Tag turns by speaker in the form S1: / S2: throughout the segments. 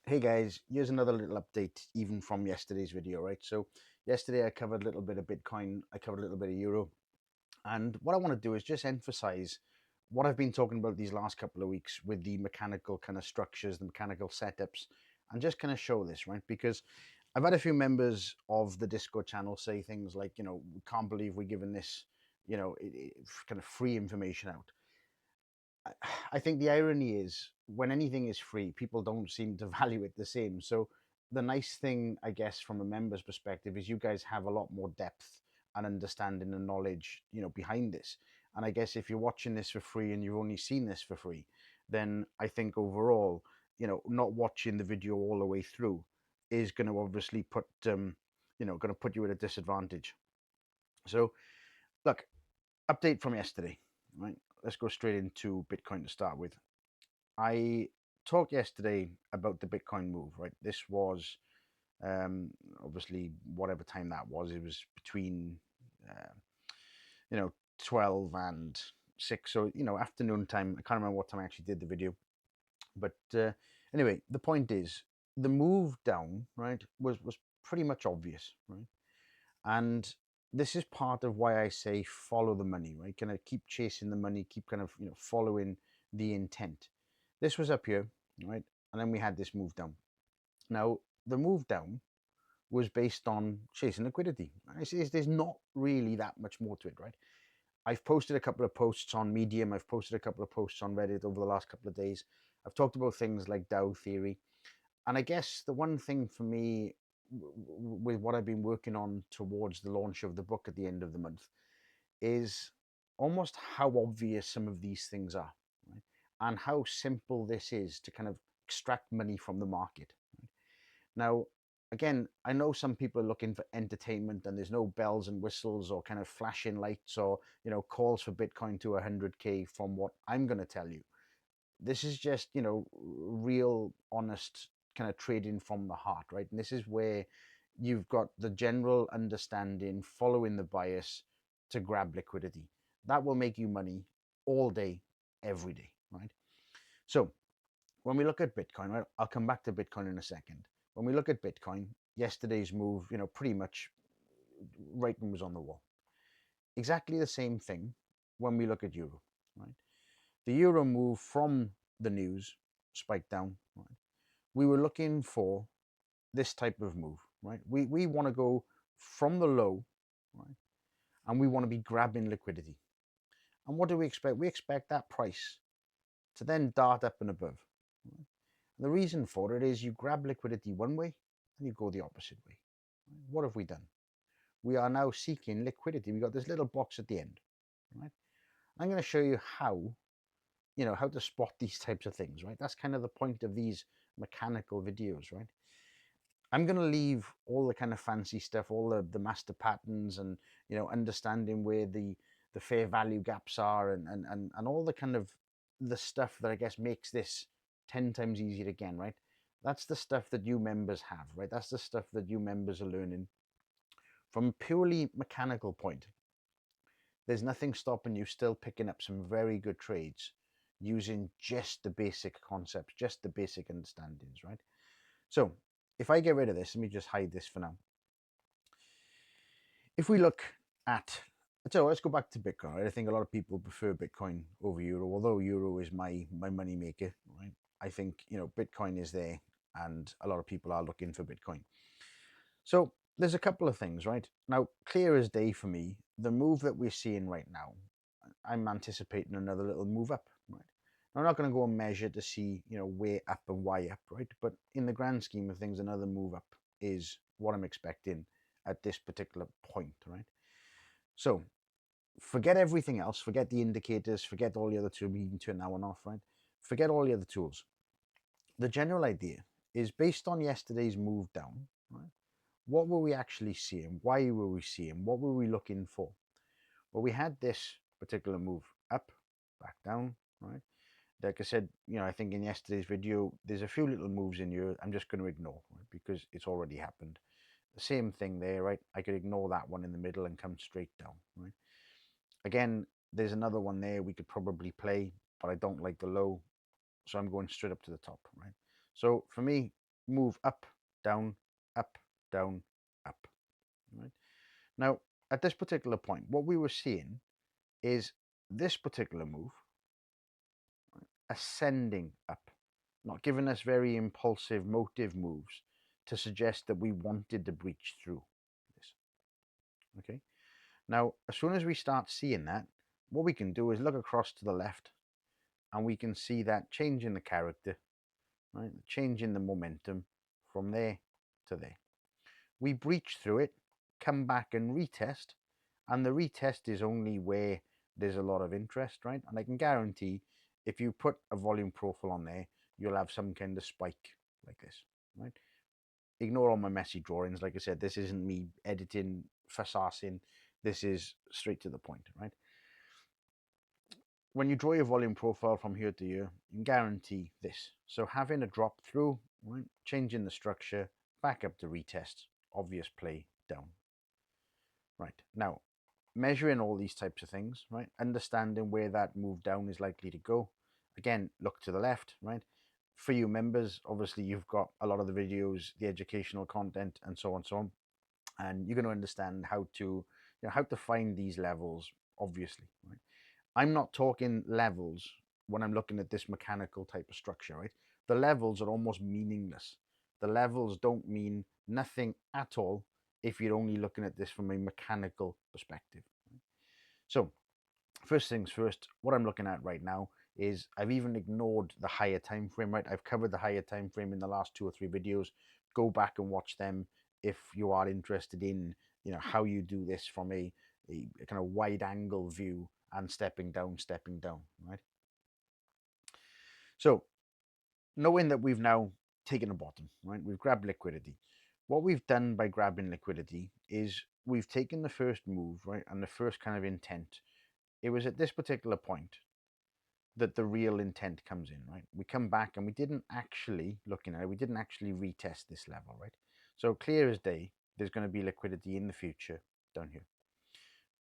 S1: Hey guys, here's another little update even from yesterday's video, right? So yesterday I covered a little bit of Bitcoin, I covered a little bit of Euro, and what I want to do is just emphasize what I've been talking about these last couple of weeks with the mechanical kind of structures, the mechanical setups, and just kind of show this, right? Because I've had a few members of the Discord channel say things like, we can't believe we're giving this, kind of free information out. I think the irony is when anything is free, people don't seem to value it the same. So the nice thing, I guess, from a member's perspective, is you guys have a lot more depth and understanding and knowledge, behind this. And I guess if you're watching this for free and you've only seen this for free, then I think overall, not watching the video all the way through is going to obviously going to put you at a disadvantage. So look, update from yesterday, right? Let's go straight into Bitcoin to start with. I talked yesterday about the Bitcoin move, right? This was obviously whatever time that was. It was between uh, you know 12 and 6, so afternoon time. I can't remember what time I actually did the video, but anyway, the point is the move down, right, was pretty much obvious, right? And this is part of why I say follow the money, right? Kind of keep chasing the money, keep kind of following the intent. This was up here, right? And then we had this move down. Now, the move down was based on chasing liquidity. There's not really that much more to it, right? I've posted a couple of posts on Medium. I've posted a couple of posts on Reddit over the last couple of days. I've talked about things like Dow theory. And I guess the one thing for me with what I've been working on towards the launch of the book at the end of the month is almost how obvious some of these things are, right? And how simple this is to kind of extract money from the market. Right? Now, again, I know some people are looking for entertainment and there's no bells and whistles or kind of flashing lights or, calls for Bitcoin to 100K from what I'm going to tell you. This is just, real, honest kind of trading from the heart, right? And this is where you've got the general understanding, following the bias to grab liquidity. That will make you money all day, every day, right? So when we look at Bitcoin, right, I'll come back to Bitcoin in a second. When we look at Bitcoin, yesterday's move, pretty much writing was on the wall. Exactly the same thing when we look at Euro, right? The Euro move from the news spiked down, right? We were looking for this type of move, right? We want to go from the low, right? And we want to be grabbing liquidity. And what do we expect? We expect that price to then dart up and above. Right? And the reason for it is you grab liquidity one way and you go the opposite way. What have we done? We are now seeking liquidity. We got this little box at the end, right? I'm going to show you how to spot these types of things, right? That's kind of the point of these mechanical videos, right? I'm going to leave all the kind of fancy stuff, all the master patterns and, understanding where the fair value gaps are and all the kind of the stuff that I guess makes this 10 times easier again, right? That's the stuff that you members have, right? That's the stuff that you members are learning from a purely mechanical point. There's nothing stopping you still picking up some very good trades using just the basic concepts, just the basic understandings, right? So if I get rid of this, let me just hide this for now. If we look at, so let's go back to Bitcoin. Right? I think a lot of people prefer Bitcoin over Euro, although Euro is my money maker, right? I think, Bitcoin is there and a lot of people are looking for Bitcoin. So there's a couple of things, right? Now, clear as day for me, the move that we're seeing right now, I'm anticipating another little move up, right? Now, I'm not going to go and measure to see, where up and why up, right? But in the grand scheme of things, another move up is what I'm expecting at this particular point, right? So forget everything else, forget the indicators, forget all the other tools. We can turn that one off, right? Forget all the other tools. The general idea is based on yesterday's move down, right? What were we actually seeing? Why were we seeing? What were we looking for? Well, we had this particular move up, back down, right? Like I said, I think in yesterday's video, there's a few little moves in here I'm just going to ignore, right? Because it's already happened. The same thing there, right? I could ignore that one in the middle and come straight down, right? Again, there's another one there we could probably play, but I don't like the low, so I'm going straight up to the top, right? So for me, move up, down, up, down, up. Right? Now, at this particular point, what we were seeing is this particular move, right, ascending up, not giving us very impulsive motive moves to suggest that we wanted to breach through this. Okay. Now, as soon as we start seeing that, what we can do is look across to the left and we can see that change in the character, right? Change in the momentum from there to there. We breach through it, come back and retest, and the retest is only where there's a lot of interest, right? And I can guarantee if you put a volume profile on there, you'll have some kind of spike like this, right? Ignore all my messy drawings. Like I said, this isn't me editing, facetting. This is straight to the point, right? When you draw your volume profile from here to here, you can guarantee this. So having a drop through, right, changing the structure, back up to retest, obvious play down. Right, now, measuring all these types of things, right, understanding where that move down is likely to go. Again, look to the left, right? For you members, obviously you've got a lot of the videos, the educational content, and so on and so on. And you're going to understand how to, how to find these levels, obviously, right? I'm not talking levels when I'm looking at this mechanical type of structure, right? The levels are almost meaningless. The levels don't mean nothing at all if you're only looking at this from a mechanical perspective. So, first things first, what I'm looking at right now is I've even ignored the higher time frame, right? I've covered the higher time frame in the last 2 or 3 videos. Go back and watch them if you are interested in, how you do this from a kind of wide angle view and stepping down, right? So, knowing that we've now taken a bottom, right? We've grabbed liquidity. What we've done by grabbing liquidity is we've taken the first move, right? And the first kind of intent. It was at this particular point that the real intent comes in, right? We come back and we didn't actually, looking at it, we didn't actually retest this level, right? So clear as day, there's going to be liquidity in the future down here.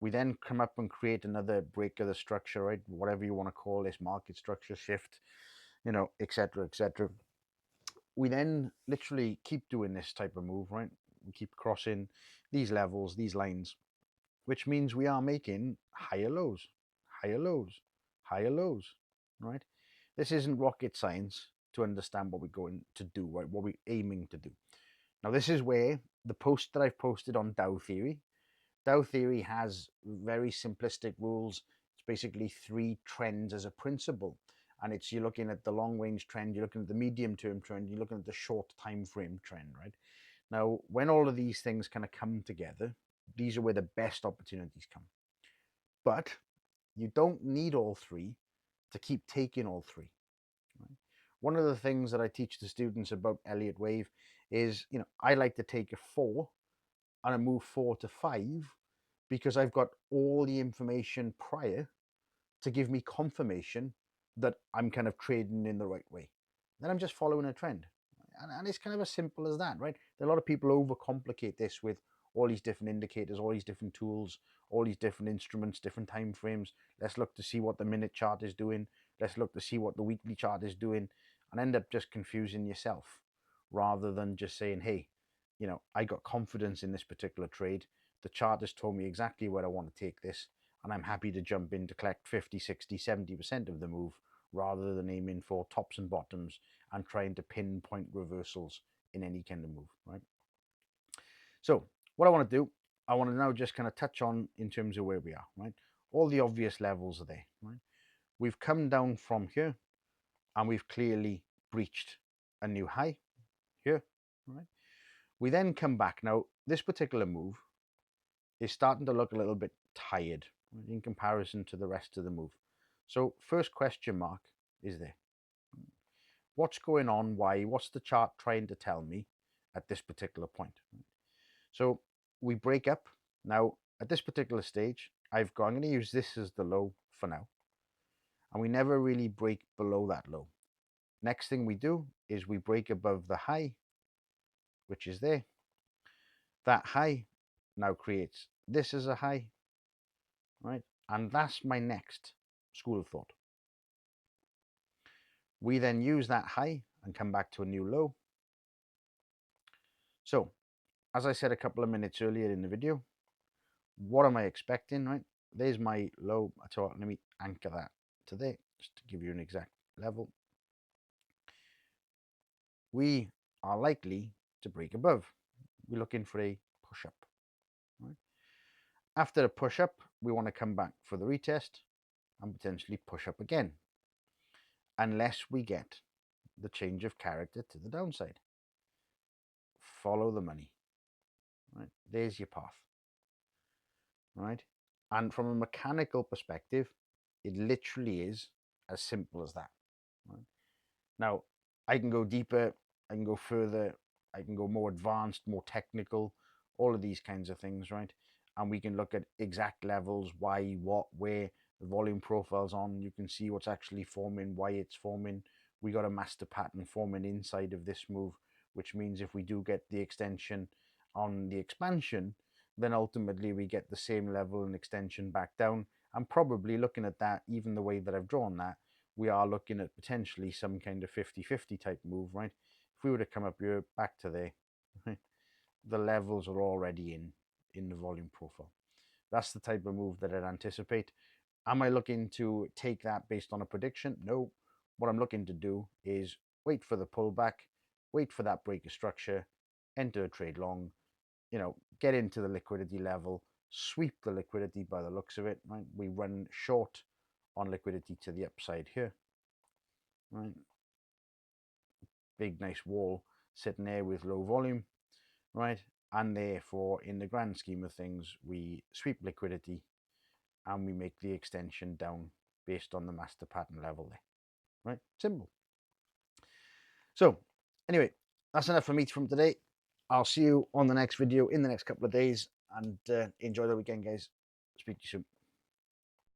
S1: We then come up and create another break of the structure, right? Whatever you want to call this, market structure shift, etc., etc. We then literally keep doing this type of move, right? We keep crossing these levels, these lines, which means we are making higher lows, higher lows, higher lows, right? This isn't rocket science to understand what we're going to do, right? What we're aiming to do. Now, this is where the post that I've posted on Dow theory has very simplistic rules. It's basically 3 trends as a principle. And you're looking at the long range trend, you're looking at the medium term trend, you're looking at the short time frame trend, right? Now, when all of these things kind of come together, these are where the best opportunities come. But you don't need all 3 to keep taking all 3. Right? One of the things that I teach the students about Elliott Wave is, I like to take a 4 and I move 4 to 5 because I've got all the information prior to give me confirmation that I'm kind of trading in the right way. Then I'm just following a trend. And it's kind of as simple as that, right? A lot of people overcomplicate this with all these different indicators, all these different tools, all these different instruments, different time frames. Let's look to see what the minute chart is doing. Let's look to see what the weekly chart is doing, and end up just confusing yourself rather than just saying, hey, I got confidence in this particular trade. The chart has told me exactly where I want to take this, and I'm happy to jump in to collect 50, 60, 70% of the move rather than aiming for tops and bottoms and trying to pinpoint reversals in any kind of move, right? So what I want to do, I want to now just kind of touch on in terms of where we are, right? All the obvious levels are there, right? We've come down from here and we've clearly breached a new high here, right? We then come back. Now, this particular move is starting to look a little bit tired in comparison to the rest of the move. So first question mark is there. What's going on? Why? What's the chart trying to tell me at this particular point? So we break up. Now, at this particular stage, I'm going to use this as the low for now. And we never really break below that low. Next thing we do is we break above the high, which is there. That high now creates this as a high, right? And that's my next school of thought. We then use that high and come back to a new low. So, as I said a couple of minutes earlier in the video, what am I expecting, right? There's my low. So let me anchor that to there, just to give you an exact level. We are likely to break above. We're looking for a push-up. Right? After a push-up, we want to come back for the retest and potentially push up again, unless we get the change of character to the downside. Follow the money. Right? There's your path. Right? And from a mechanical perspective, it literally is as simple as that. Right? Now, I can go deeper, I can go further, I can go more advanced, more technical, all of these kinds of things, right? And we can look at exact levels, why, what, where, the volume profiles on. You can see what's actually forming, why it's forming. We got a master pattern forming inside of this move, which means if we do get the extension on the expansion, then ultimately we get the same level and extension back down. I'm probably looking at that, even the way that I've drawn that, we are looking at potentially some kind of 50-50 type move, right? If we were to come up here back to there, right, the levels are already in the volume profile. That's the type of move that I'd anticipate. Am I looking to take that based on a prediction? No. What I'm looking to do is wait for the pullback, wait for that break of structure, enter a trade long, get into the liquidity level, sweep the liquidity by the looks of it, right? We run short on liquidity to the upside here, right? Big nice wall sitting there with low volume, right? And therefore, in the grand scheme of things, we sweep liquidity and we make the extension down based on the master pattern level there, right? Simple. So anyway, that's enough for me from today. I'll see you on the next video in the next couple of days, and enjoy the weekend, guys. Speak to you soon.